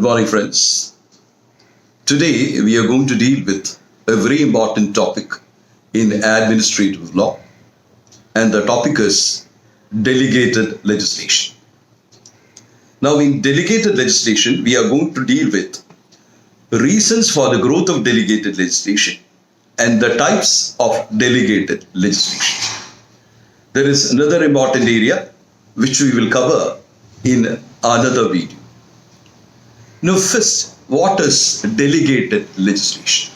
Good morning, friends. Today we are going to deal with a very important topic in administrative law, and the topic is delegated legislation. Now, in delegated legislation, we are going to deal with reasons for the growth of delegated legislation and the types of delegated legislation. There is another important area which we will cover in another video. Now, first, what is delegated legislation?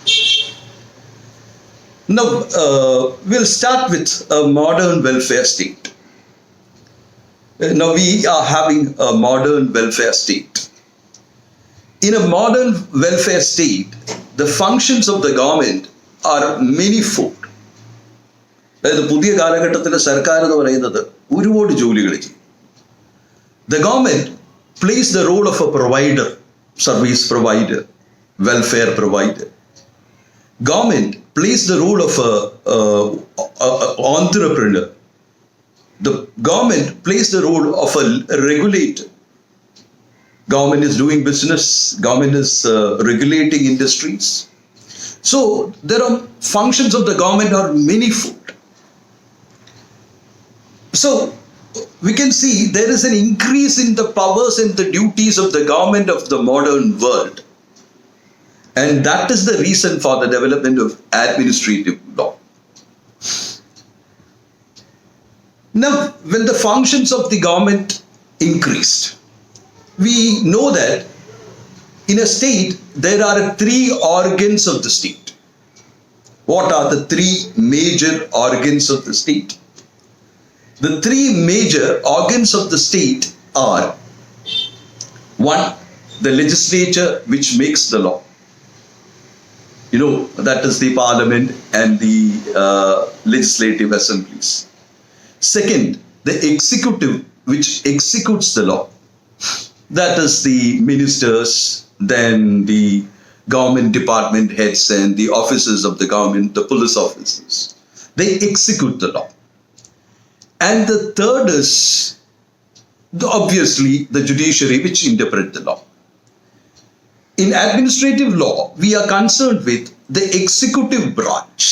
Now, we'll start with a modern welfare state. Now, we are having a modern welfare state. In a modern welfare state, the functions of the government are manifold. അതായത് പുതിയ കാലഘട്ടത്തിലെ സർക്കാർ എന്ന് പറയുന്നത് ഒരുപാട് ജോലികൾ ചെയ്യും. The government plays the role of a provider, service provider, welfare provider. Government plays the role of a entrepreneur. The government plays the role of a regulator. Government is doing business, government is regulating industries. So there are functions of the government are manifold. So we can see there is an increase in the powers and the duties of the government of the modern world. And that is the reason for the development of administrative law. Now, when the functions of the government increased, we know that in a state there are three organs of the state. What are the three major organs of the state? The three major organs of the state are: one, the legislature, which makes the law. You know, that is the parliament and the legislative assemblies. Second, the executive, which executes the law. That is the ministers, then the government department heads and the officers of the government, the police officers. They execute the law. And the third is, obviously, the judiciary, which interpret the law. In administrative law, we are concerned with the executive branch.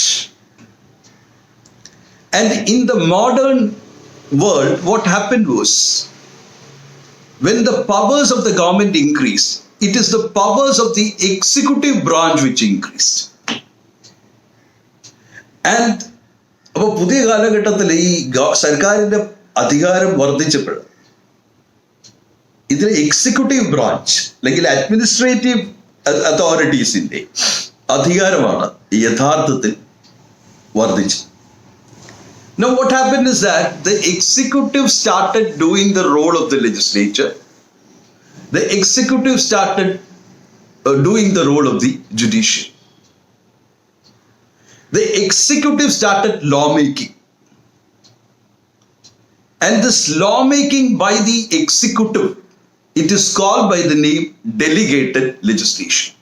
And in the modern world, what happened was, when the powers of the government increased, it is the powers of the executive branch which increased. And അപ്പോൾ പുതിയ കാലഘട്ടത്തിൽ ഈ സർക്കാരിൻ്റെ അധികാരം വർദ്ധിച്ചപ്പോൾ ഇതിലെ executive branch അല്ലെങ്കിൽ administrative അതോറിറ്റീസിൻ്റെ അധികാരമാണ് യഥാർത്ഥത്തിൽ വർദ്ധിച്ചത്. Now what happened is that the executive started doing the role of the legislature. The executive started doing the role of the judiciary. The executive started lawmaking. And this lawmaking by the executive, it is called by the name delegated legislation.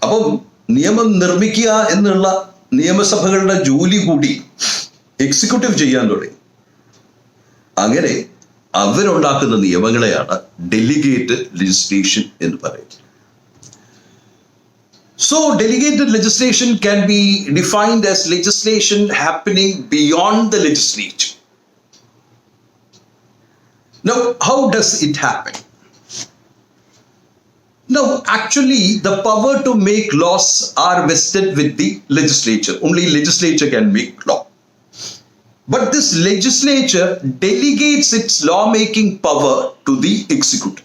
അപ്പം നിയമം നിർമ്മിക്കുക എന്നുള്ള നിയമസഭകളുടെ ജോലി കൂടി executive ചെയ്യാൻ തുടങ്ങി. അങ്ങനെ അവരുണ്ടാക്കുന്ന നിയമങ്ങളെയാണ് delegated legislation എന്ന് പറയുന്നത്. So delegated legislation can be defined as legislation happening beyond the legislature. Now, how does it happen? Now, actually, the power to make laws are vested with the legislature. Only legislature can make law. But this legislature delegates its lawmaking power to the executive.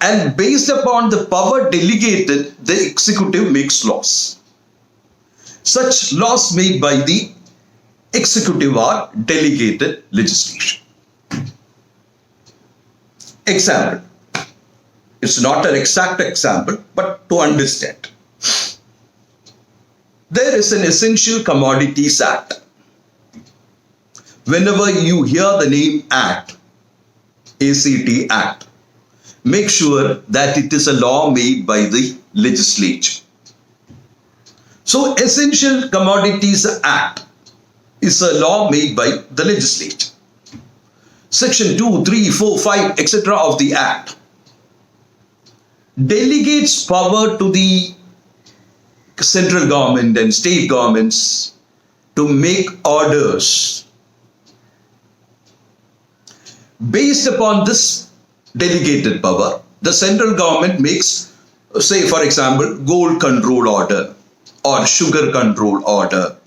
And based upon the power delegated, the executive makes laws. Such laws made by the executive are delegated legislation. Example. It's not an exact example, but to understand. There is an Essential Commodities Act. Whenever you hear the name Act, ACT Act, make sure that it is a law made by the legislature. So, Essential Commodities Act is a law made by the legislature. section 2, 3, 4, 5, etc. of the Act delegates power to the central government and state governments to make orders. Based upon this delegated power, the central government makes, say for example, gold control order or sugar control order.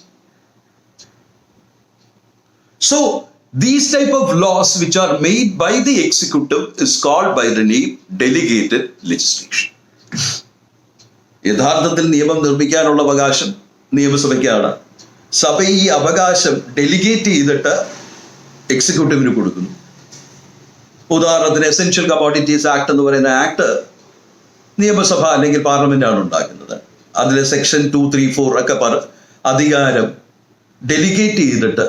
So these type of laws which are made by the executive is called by the name delegated legislation. യഥാർത്ഥത്തിൽ നിയമം നിർമ്മിക്കാനുള്ള അവകാശം നിയമസഭയ്ക്കാണ്. സഭ ഈ അവകാശം delegate ചെയ്തിട്ട് എക്സിക്യൂട്ടീവിന് കൊടുക്കുന്നു. ഉദാഹരണത്തിന് എസെൻഷ്യൽ കമോഡിറ്റീസ് ആക്ട് എന്ന് പറയുന്ന ആക്ട് നിയമസഭ അല്ലെങ്കിൽ പാർലമെന്റ് ആണ് ഉണ്ടാക്കുന്നത്. അതിലെ സെക്ഷൻ 2, 3, 4 ഒക്കെ അധികാരം ഡെലിഗേറ്റ് ചെയ്തിട്ട്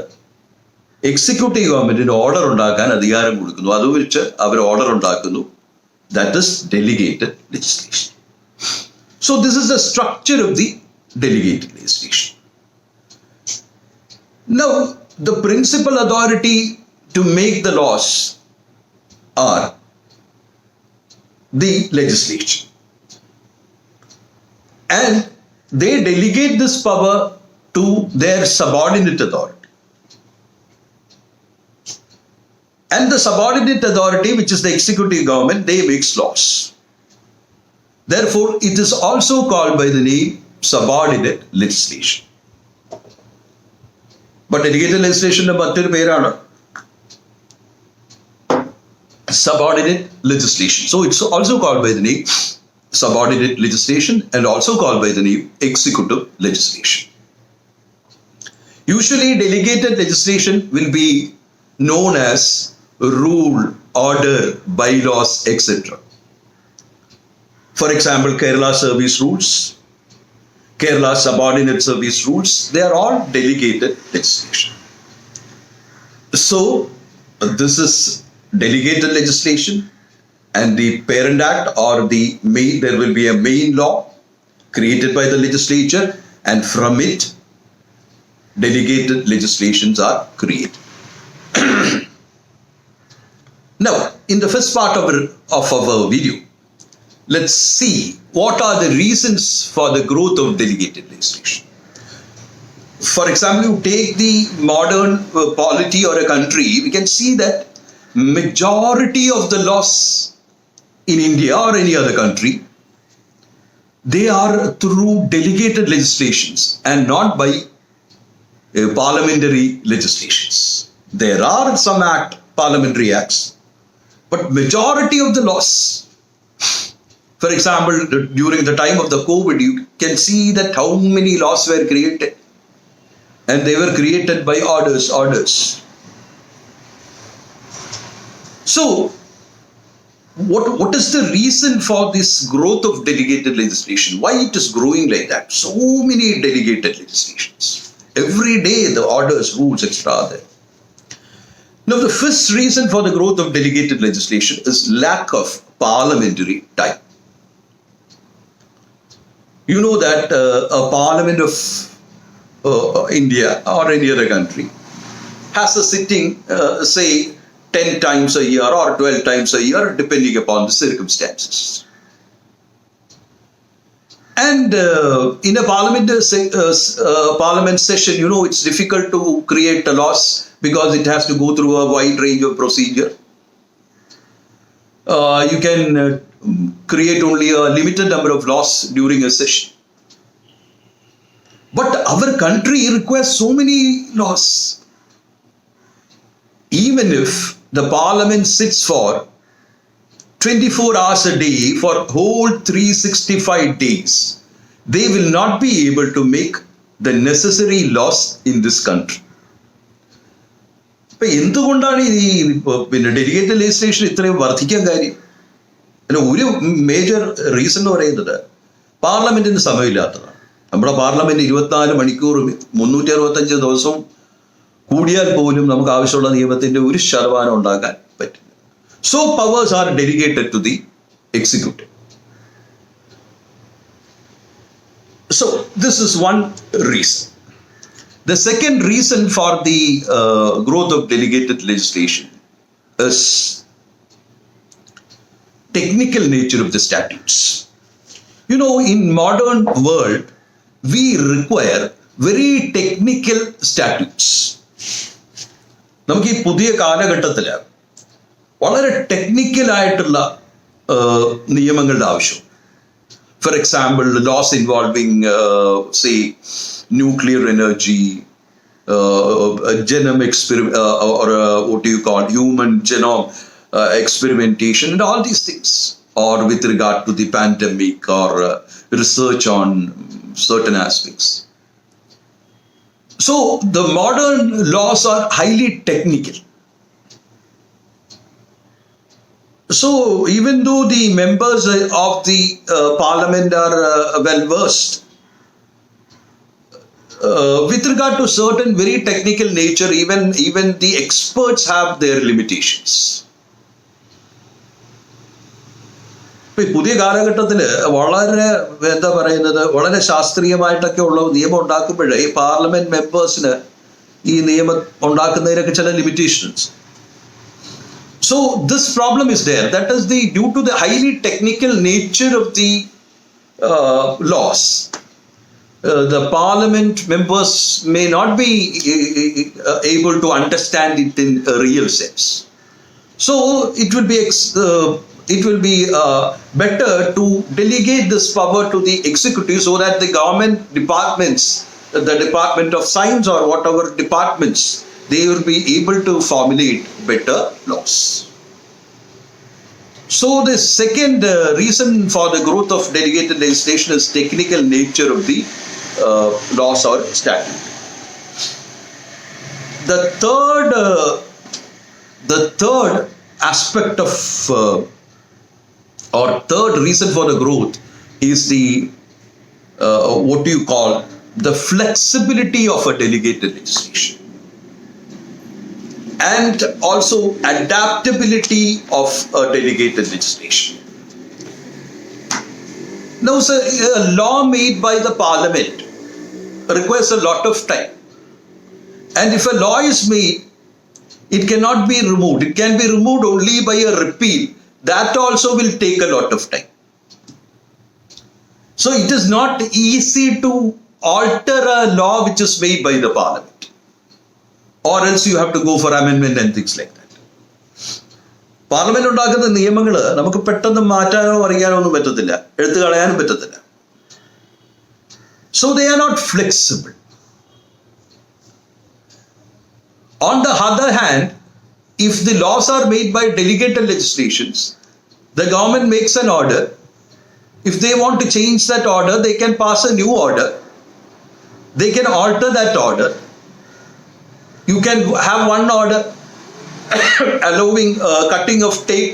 എക്സിക്യൂട്ടീവ് ഗവൺമെന്റിന് ഓർഡർ ഉണ്ടാക്കാൻ അധികാരം കൊടുക്കുന്നു. അത് വെച്ച് അവർ ഓർഡർ ഉണ്ടാക്കുന്നു. That is delegated legislation. So this is the structure of the delegated legislation. Now, the principal authority to make the laws are the legislature. And they delegate this power to their subordinate authority. And the subordinate authority, which is the executive government, they makes laws. Therefore, it is also called by the name subordinate legislation. But delegated legislation മറ്റൊരു പേരാണ് subordinate legislation. So it's also called by the name subordinate legislation and also called by the name executive legislation. Usually delegated legislation will be known as rule, order, bylaws, etc. For example, Kerala service rules, Kerala subordinate service rules, they are all delegated legislation. So, this is delegated legislation, and the parent act or there will be a main law created by the legislature, and from it, delegated legislations are created. Now, in the first part of our video, let's see what are the reasons for the growth of delegated legislation. For example, you take the modern polity or a country, we can see that majority of the laws in India or any other country, they are through delegated legislations and not by parliamentary legislations. There are some parliamentary acts, but majority of the laws, for example, during the time of the COVID, you can see that how many laws were created, and they were created by orders. So, what is the reason for this growth of delegated legislation? Why it is growing like that? So many delegated legislations. Every day the orders, rules, etc. are there. Now, the first reason for the growth of delegated legislation is lack of parliamentary time. You know that a parliament of India or any other country has a sitting, say, 10 times a year or 12 times a year, depending upon the circumstances. And in a parliament session, you know, it's difficult to create a laws because it has to go through a wide range of procedure. You can create only a limited number of laws during a session. But our country requires so many laws. Even if the parliament sits for 24 hours a day for whole 365 days, they will not be able to make the necessary laws in this country. എന്തുകൊണ്ടാണ് ഈ delegated legislation ഇത്രയും വർദ്ധിക്കാൻ കാര്യം? ഒരു major reason എന്ന് പറയുന്നത് പാർലമെന്റിന് സമയമില്ലാത്തതാണ്. നമ്മുടെ പാർലമെന്റ് 24 മണിക്കൂറും 365 ദിവസവും കൂടിയാൽ പോലും നമുക്ക് ആവശ്യമുള്ള നിയമത്തിന്റെ 1% ഉണ്ടാക്കാൻ പറ്റില്ല. So powers are delegated to the executive. So this is one reason. The second reason for the growth of delegated legislation is technical nature of the statutes. You know, in modern world, we require very technical statutes. നമുക്ക് ഈ പുതിയ കാലഘട്ടത്തിൽ വളരെ technical ആയിട്ടുള്ള നിയമങ്ങളുടെ ആവശ്യം. For example, laws involving, say, nuclear energy, genome experiment, or what do you call human genome experimentation, and all these things, or with regard to the pandemic or research on certain aspects. So the modern laws are highly technical. So even though the members of the parliament are well versed with regard to certain very technical nature, even the experts have their limitations. പുതിയ കാലഘട്ടത്തിൽ വളരെ എന്താ പറയുന്നത്, വളരെ ശാസ്ത്രീയമായിട്ടൊക്കെ ഉള്ള നിയമം ഉണ്ടാക്കുമ്പോഴേ ഈ parliament മെമ്പേഴ്സിന് ഈ നിയമം ഉണ്ടാക്കുന്നതിനൊക്കെ ചില limitations. So this problem is there. That is due to the highly technical nature of the laws. The parliament members may not be able to understand it in a real sense. So it will be better to delegate this power to the executive, so that the government departments, the Department of Science or whatever departments, they will be able to formulate better laws. So the second reason for the growth of delegated legislation is technical nature of the laws or statute. The third aspect of or third reason for the growth is the what do you call the flexibility of a delegated legislation, and also adaptability of a delegated legislation. Now, a law made by the parliament requires a lot of time, and if a law is made, it cannot be removed. It can be removed only by a repeal. That also will take a lot of time. So it is not easy to alter a law which is made by the parliament, or else you have to go for amendment and things like that. Parliament ഉണ്ടാക്കുന്ന നിയമങ്ങൾ നമുക്ക് പെട്ടെന്ന് മാറ്റാനോ അറിയാനോ ഒന്നും പറ്റത്തില്ല, എടുത്തു കളയാനും പറ്റത്തില്ല. So they are not flexible. On the other hand, if the laws are made by delegated legislations, the government makes an order. If they want to change that order, they can pass a new order. They can alter that order. You can have one order allowing cutting of teak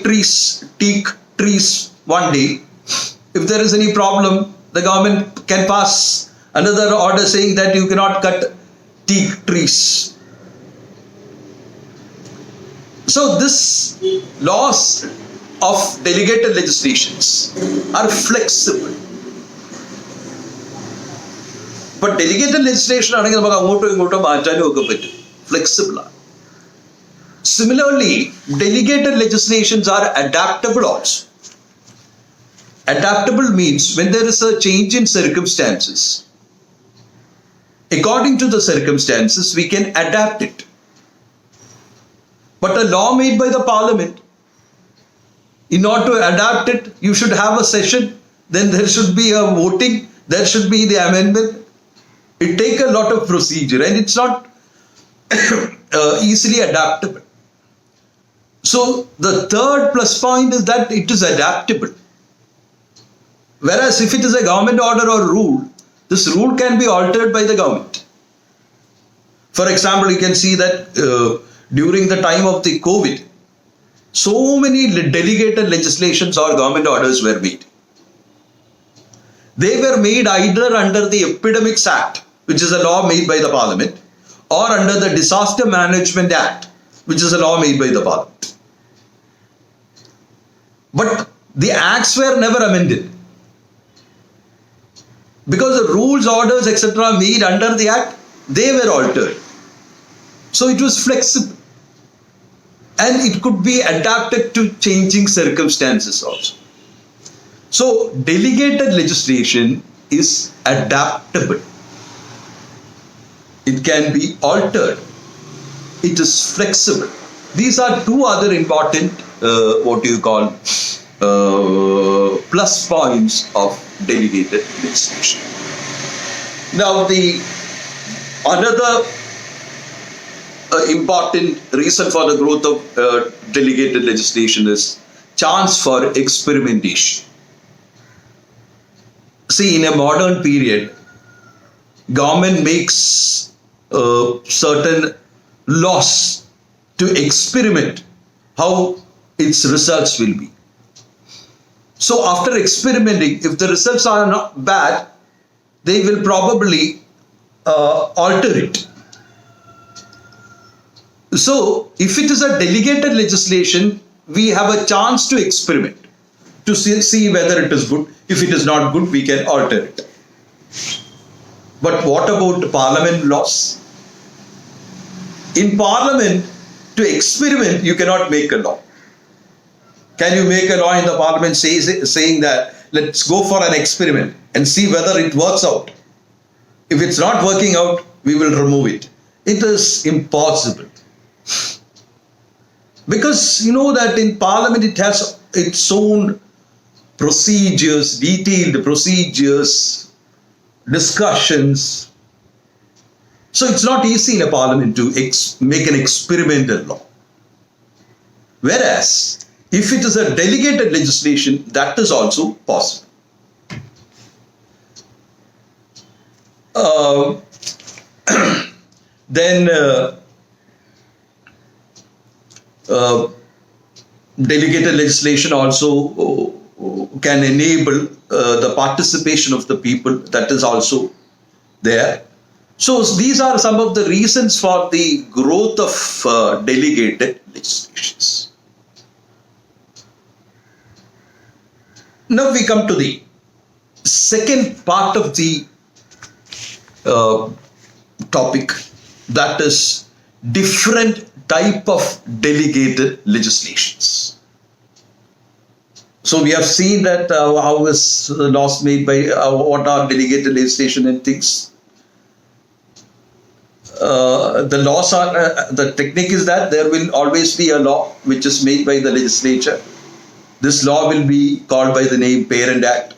trees one day. If there is any problem, the government can pass another order saying that you cannot cut teak trees. So this laws of delegated legislations are flexible. But delegated legislation ആണെങ്കിൽ നമുക്ക് അങ്ങോട്ടും ഇങ്ങോട്ടും മാറ്റാനും ഒക്കെ പറ്റും, flexible ആണ്. Similarly, delegated legislations are adaptable also. Adaptable means when there is a change in circumstances, according to the circumstances, we can adapt it. But a law made by the parliament, in order to adapt it, you should have a session, then there should be a voting, there should be the amendment. It takes a lot of procedure, and it's not easily adaptable. So the third plus point is that it is adaptable. Whereas if it is a government order or rule, this rule can be altered by the government. For example, you can see that during the time of the COVID, so many delegated legislations or government orders were made. They were made either under the Epidemics Act, which is a law made by the parliament, or under the Disaster Management Act, which is a law made by the parliament. But the acts were never amended, because the rules, orders, etc. made under the act, they were altered. So it was flexible. and it could be adapted to changing circumstances also. So delegated legislation is adaptable. It can be altered. It is flexible. These are two other important plus points of delegated legislation. Now the another important reason for the growth of delegated legislation is chance for experimentation. See, in a modern period, government makes certain laws to experiment how its results will be. So after experimenting, if the results are not bad, they will probably alter it. So if it is a delegated legislation, we have a chance to experiment, to see whether it is good. If it is not good, we can alter it. But what about parliament laws? In parliament, to experiment, you cannot make a law. Can you make a law in the parliament saying that let's go for an experiment and see whether it works out? If it's not working out, we will remove it. It is impossible. Because you know that in parliament it has its own procedures, detailed procedures, discussions. So it's not easy in a parliament to make an experimental law. Whereas, if it is a delegated legislation, that is also possible. Delegated legislation also can enable the participation of the people. That is also there. So these are some of the reasons for the growth of delegated legislations. Now we come to the second part of the topic, that is different type of delegated legislations. So we have seen that how is laws made by what are delegated legislation and things. The laws are the technique is that there will always be a law which is made by the legislature. This law will be called by the name Parent Act.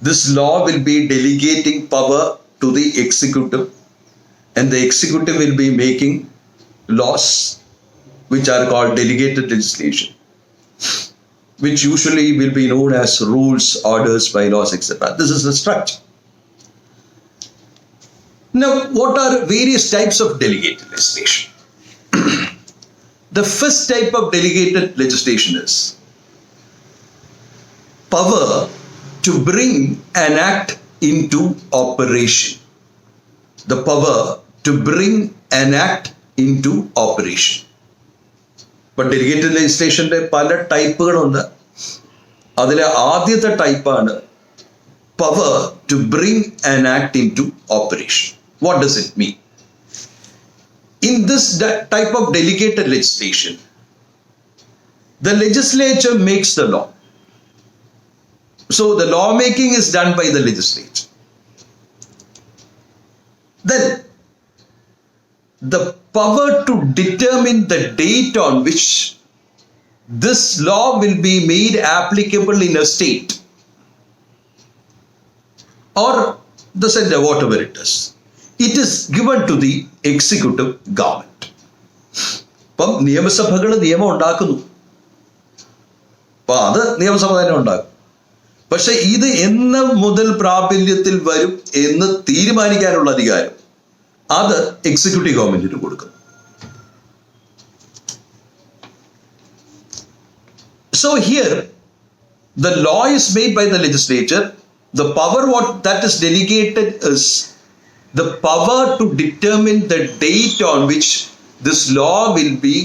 This law will be delegating power to the executive, and the executive will be making laws which are called delegated legislation, which usually will be known as rules, orders, bylaws, etc. This is the structure. Now, what are various types of delegated legislation? The first type of delegated legislation is power to bring an act into operation. The power to bring an act into operation. But delegated legislation പല ടൈപ്പുകളുണ്ട്. അതിലെ ആദ്യത്തെ ടൈപ്പാണ് power to bring an act into operation. What does it mean? In this type of delegated legislation, the legislature makes the law. So the lawmaking is done by the legislature. Then the power to determine the date on which this law will be made applicable in a state or the center, whatever it is, it is given to the executive government. അപ്പം നിയമസഭകൾ നിയമം ഉണ്ടാക്കുന്നു. അപ്പം അത് നിയമസഭ തന്നെ ഉണ്ടാക്കും. പക്ഷെ ഇത് എന്ന് മുതൽ പ്രാബല്യത്തിൽ വരും എന്ന് തീരുമാനിക്കാനുള്ള അധികാരം അത് എക്സിക്യൂട്ടീവ് ഗവൺമെന്റിന് കൊടുക്കും. So here the law is made by the legislature. The power that is delegated is the power to determine the date on which this law will be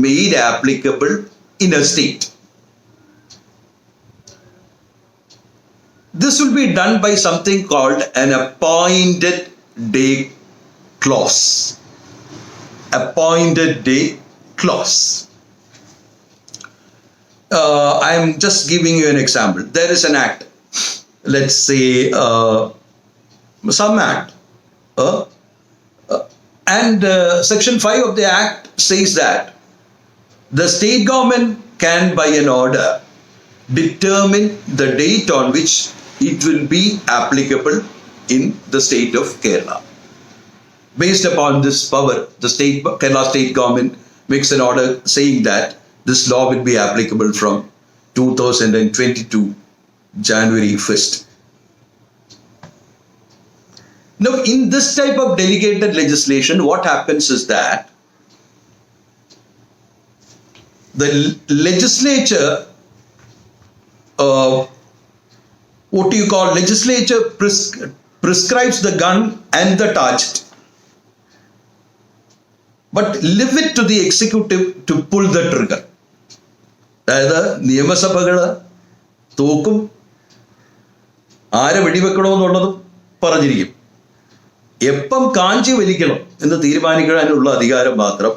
made applicable in a state. This will be done by something called an appointed day clause. Appointed day clause. I am just giving you an example. There is an act, let's say some act, and section 5 of the act says that the state government can by an order determine the date on which it will be applicable in the state of Kerala. Based upon this power, the Kerala state government makes an order saying that this law will be applicable from 2022 January 1st. Now, in this type of delegated legislation, what happens is that the legislature, legislature prescribes the gun and the target, but leave it to the executive to pull the trigger. അതായത് നിയമസഭകള് തോക്കും, ആരെ വെടിവെക്കണമെന്നുള്ളതും പറഞ്ഞിരിക്കും. എപ്പം കാഞ്ചി വലിക്കണം എന്ന് തീരുമാനിക്കാനുള്ള അധികാരം മാത്രം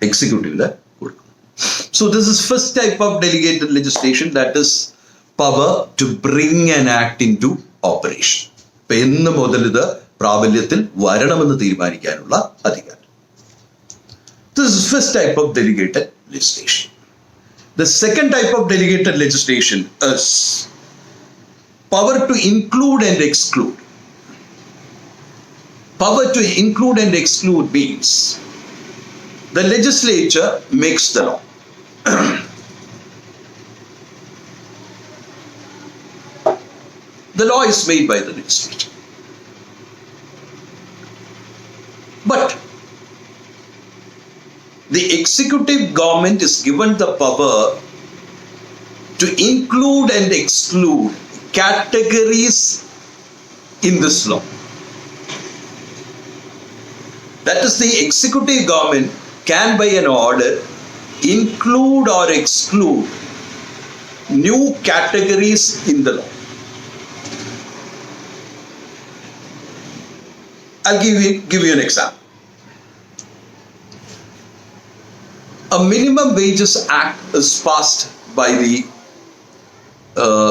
എക്സിക്യൂട്ടീവിന് കൊടുക്കും. So this is first type of delegated legislation, that is power to bring an act into operation. ഇപ്പൊ എന്ന് മുതൽ ഇത് പ്രാബല്യത്തിൽ വരണമെന്ന് തീരുമാനിക്കാനുള്ള അധികാരം. This is first type of delegated legislation. The second type of delegated legislation is power to include and exclude. Power to include and exclude means the legislature makes the law. The law is made by the legislature. But the executive government is given the power to include and exclude categories in this law. That is, the executive government can by an order include or exclude new categories in the law. I'll give you an example. A minimum wages act is passed by the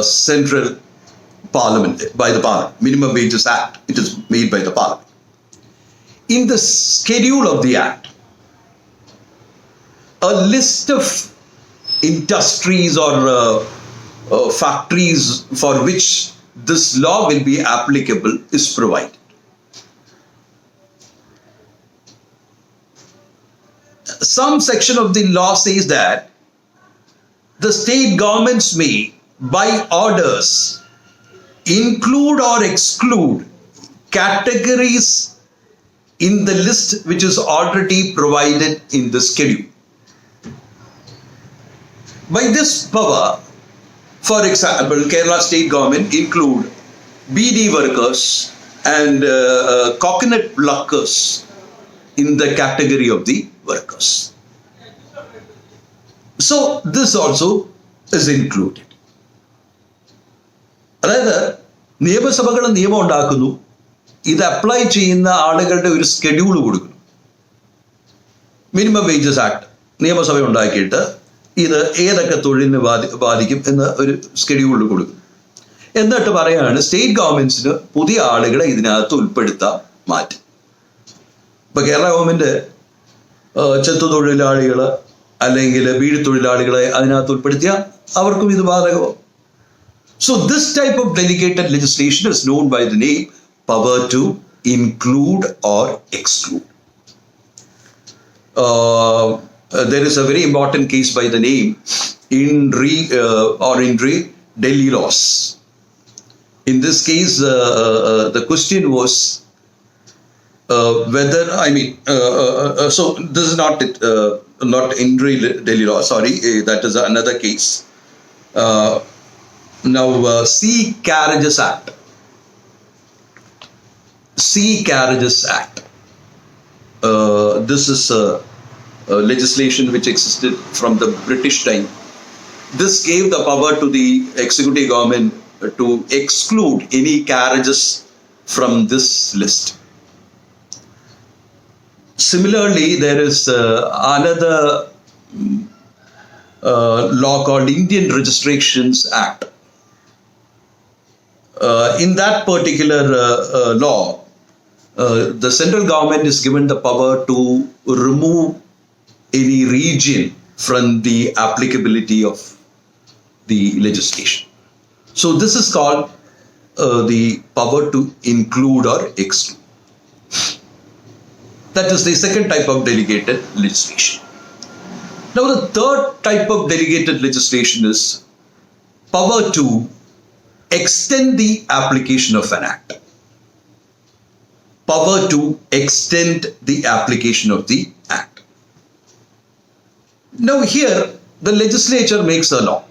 central parliament, by the parliament. Minimum wages act, it is made by the parliament. In the schedule of the act, a list of industries or factories for which this law will be applicable is provided. Some section of the law says that the state governments may, by orders, include or exclude categories in the list which is already provided in the schedule. By this power, for example, Kerala state government include BD workers and coconut pluckers in the category of the workers. So this also is included. അതായത് നിയമസഭകൾ നിയമം ഉണ്ടാക്കുന്നു, ഇത് apply ചെയ്യുന്ന ആളുകളുടെ ഒരു schedule കൊടുക്കുന്നു. Minimum wages act നിയമസഭ ഉണ്ടാക്കിയിട്ട് ഇത് ഏതൊക്കെ തൊഴിലിന് ബാധിക്കും എന്ന ഒരു സ്കെഡ്യൂൾ കൊടുക്കും. എന്നിട്ട് പറയാണ് സ്റ്റേറ്റ് ഗവൺമെന്റ്സിന് പുതിയ ആളുകളെ ഇതിനകത്ത് ഉൾപ്പെടുത്താൻ മാറ്റും. ഇപ്പൊ കേരള ഗവൺമെന്റ് ചെത്തുതൊഴിലാളികൾ അല്ലെങ്കിൽ ബീഡി തൊഴിലാളികളെ അതിനകത്ത് ഉൾപ്പെടുത്തിയ അവർക്കും ഇത് ബാധകമാവും. So this type of delegated legislation is known by the name power to include or exclude. There is a very important case by the name Delhi laws. In this case, the question was whether, so this is not Delhi law, sorry, that is another case. Now, Sea Carriages Act. Sea Carriages Act. This is legislation which existed from the British time. This gave the power to the executive government to exclude any carriages from this list. Similarly, there is another law called Indian Registrations Act. In that particular law, the central government is given the power to remove any region from the applicability of the legislation. So this is called the power to include or exclude. That is the second type of delegated legislation. Now the third type of delegated legislation is power to extend the application of an act. Power to extend the application of the act. Now here the legislature makes a law.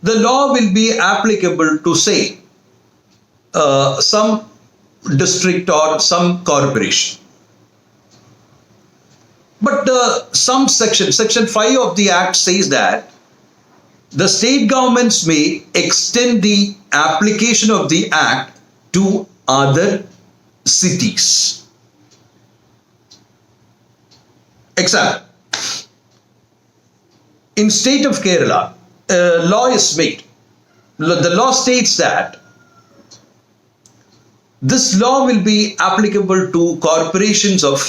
The law will be applicable to, say, some district or some corporation. But some section 5 of the Act says that the state governments may extend the application of the Act to other cities. Example, in state of Kerala, a law is made. The law states that this law will be applicable to corporations of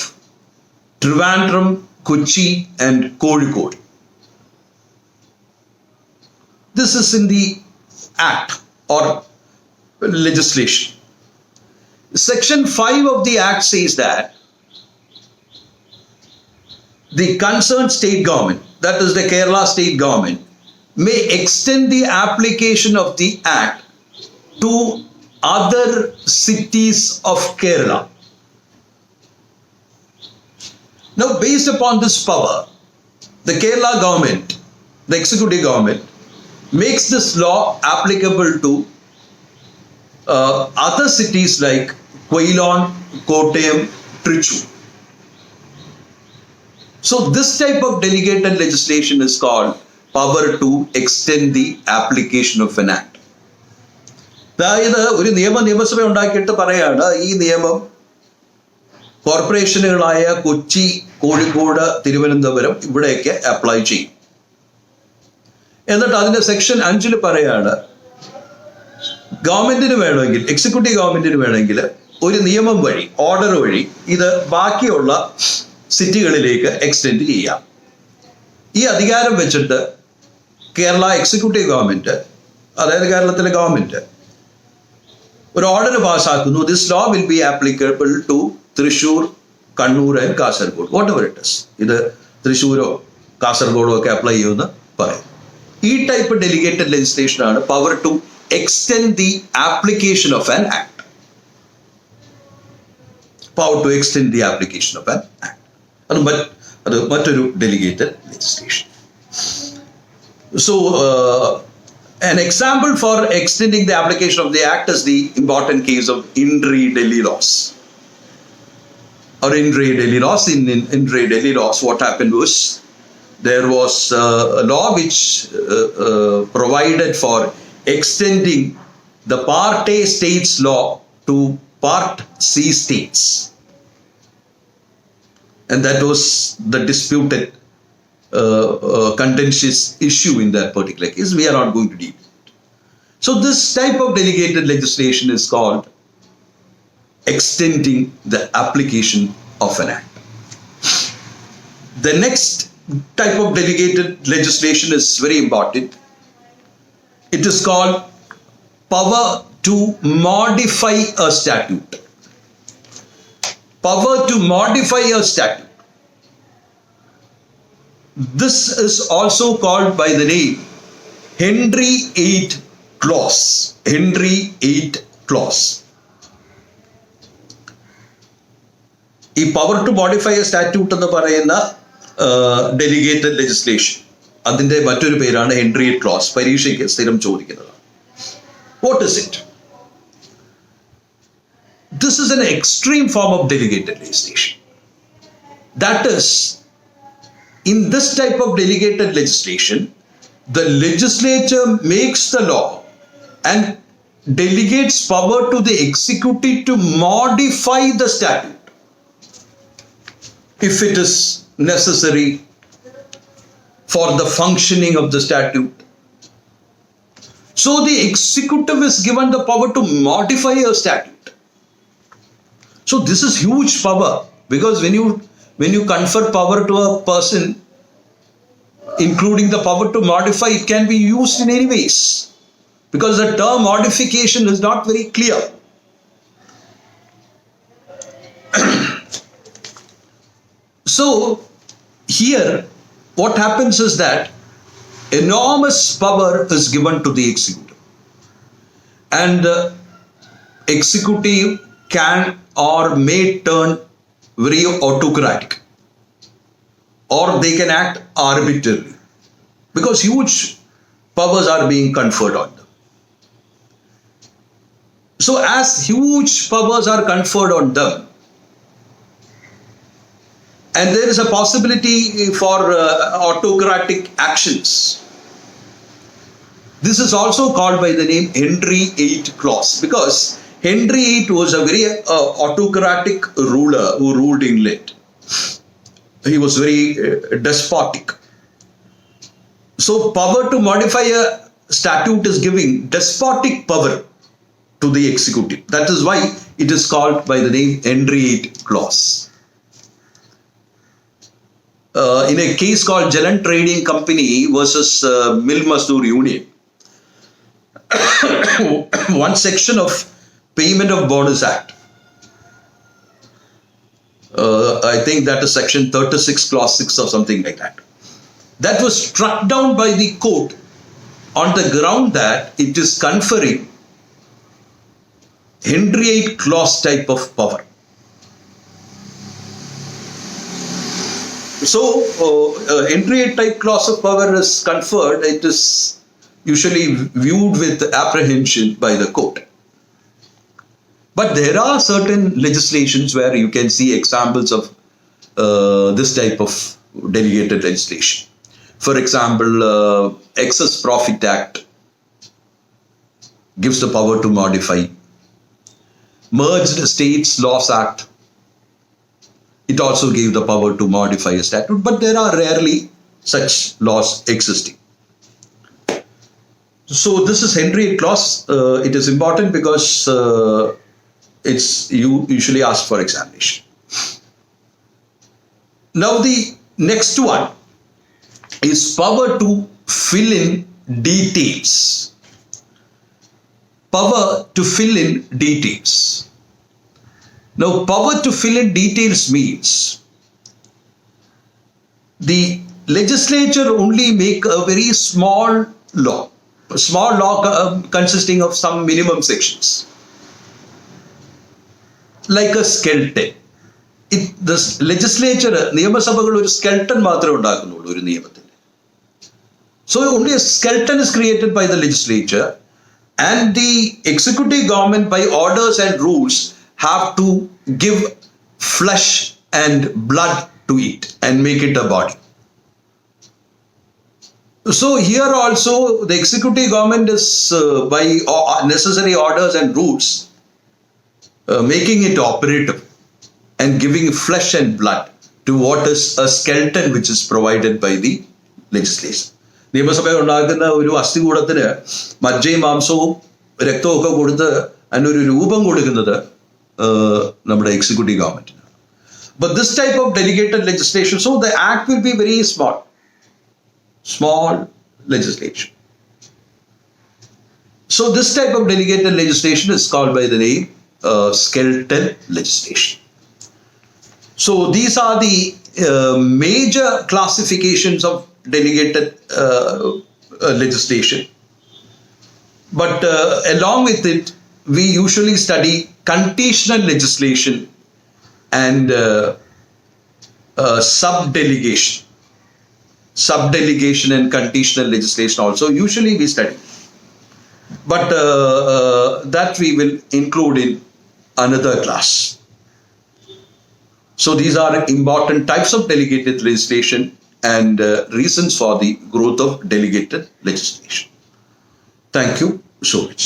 Trivandrum, Kochi and Kozhikode. This is in the Act or legislation. Section 5 of the Act says that the concerned state government, that is the Kerala state government, may extend the application of the Act to other cities of Kerala. Now, based upon this power, the Kerala government, the executive government, makes this law applicable to other cities like Quailon, Kottayam, Trichy. So this type of delegated legislation is called power to extend the application of an act. അതായത് ഒരു നിയമസഭ ഉണ്ടാക്കിയിട്ട് പറയാണ് ഈ നിയമം കോർപ്പറേഷനുകളായ കൊച്ചി, കോഴിക്കോട്, തിരുവനന്തപുരം ഇവിടെയൊക്കെ apply ചെയ്യും. എന്നിട്ട് അതിന്റെ സെക്ഷൻ 5 പറയാണ് ഗവൺമെന്റിന് വേണമെങ്കിൽ, എക്സിക്യൂട്ടീവ് ഗവൺമെന്റിന് വേണമെങ്കിൽ ഒരു നിയമം വഴി, ഓർഡർ വഴി ഇത് ബാക്കിയുള്ള സിറ്റികളിലേക്ക് എക്സ്റ്റെൻഡ് ചെയ്യാം. ഈ അധികാരം വെച്ചിട്ട് കേരള എക്സിക്യൂട്ടീവ് ഗവൺമെന്റ്, അതായത് കേരളത്തിലെ ഗവൺമെന്റ് ഒരു ഓർഡർ പാസ്സാക്കുന്നു. This law will be applicable to Thrissur, Kannur and Kasaragod, whatever it is. ഇത് തൃശ്ശൂരോ കാസർഗോഡോ ഒക്കെ അപ്ലൈ ചെയ്യുമെന്ന് പറയും. ഈ ടൈപ്പ് ഡെലിഗേറ്റഡ് ലെജിസ്ലേഷൻ ആണ് power to extend the application of an act. Power to extend the application of an act. അത് മറ്റൊരു delegated legislation. So an example for extending the application of the act is the important case of In-Re Delhi laws. Or In-Re Delhi laws. In In-Re Delhi laws, what happened was there was a law which provided for extending the Part A states law to Part C states. And that was the disputed contentious issue in that particular case. We are not going to deal with it. So this type of delegated legislation is called extending the application of an act. The next type of delegated legislation is very important. It is called power to modify a statute. Power to modify a statute. This is also called by the name Henry VIII Clause. Henry VIII Clause. ഈ power to modify a statute എന്ന് പറയുന്ന delegated legislation, അതിൻ്റെ മറ്റൊരു പേരാണ് Henry VIII close. പരീക്ഷയ്ക്ക് സ്ഥിരം ചോദിക്കുന്നതാണ്. What is it? This is an extreme form of delegated legislation. That is, in this type of delegated legislation, the legislature makes the law and delegates power to the executive to modify the statute. if it is necessary for the functioning of the statute. So the executive is given the power to modify a statute. So this is huge power, because when you confer power to a person, including the power to modify, it can be used in any ways, because the term modification is not very clear. So here what happens is that enormous power is given to the executive, and the executive can or may turn very autocratic, or they can act arbitrarily, because huge powers are being conferred on them. So as huge powers are conferred on them, and there is a possibility for autocratic actions, this is also called by the name Henry VIII Clause, because Henry VIII was a very autocratic ruler who ruled England. He was very despotic. So power to modify a statute is giving despotic power to the executive. That is why it is called by the name Henry VIII Clause. In a case called Jalan Trading Company versus Mill Mazdoor Union, one section of Payment of Bonus Act, I think that is section 36 clause 6 or something like that, that was struck down by the court on the ground that it is conferring Henry VIII Clause type of power. So Henry VIII type clause of power is conferred. It is usually viewed with apprehension by the court. But there are certain legislations where you can see examples of this type of delegated legislation. For example, Excess Profit Act gives the power to modify. Merged States Laws Act, it also gave the power to modify a statute, but there are rarely such laws existing. So this is Henry VIII Clause. It is important because it's usually asked for examination. Now the next one is power to fill in details. Power to fill in details. Now power to fill in details means the legislature only make a very small law consisting of some minimum sections, like a skeleton. The legislature, നിയമസഭകൾ ഒരു skeleton മാത്രമേ ഉണ്ടാക്കുന്നുള്ളൂ ഒരു നിയമത്തിൽ. So only a skeleton is created by the legislature, and the executive government by orders and rules have to give flesh and blood to it and make it a body. So here also the executive government is by necessary orders and rules making it operative and giving flesh and blood to what is a skeleton which is provided by the legislation. നിയമസഭയിൽ ഉണ്ടാക്കുന്ന ഒരു അസ്ഥികൂടത്തിന് മജ്ജയും മാംസവും രക്തവും ഒക്കെ കൊടുത്ത് അതിനൊരു രൂപം കൊടുക്കുന്നത് നമ്മുടെ executive ഗവൺമെന്റിനാണ്. But this type of delegated legislation, so the act will be very small legislation. So this type of delegated legislation is called by the name skeletal legislation. So these are the major classifications of delegated legislation. But along with it, we usually study conditional legislation and subdelegation. Subdelegation and conditional legislation also usually we study. But that we will include in another class. So these are important types of delegated legislation and reasons for the growth of delegated legislation. Thank you so much.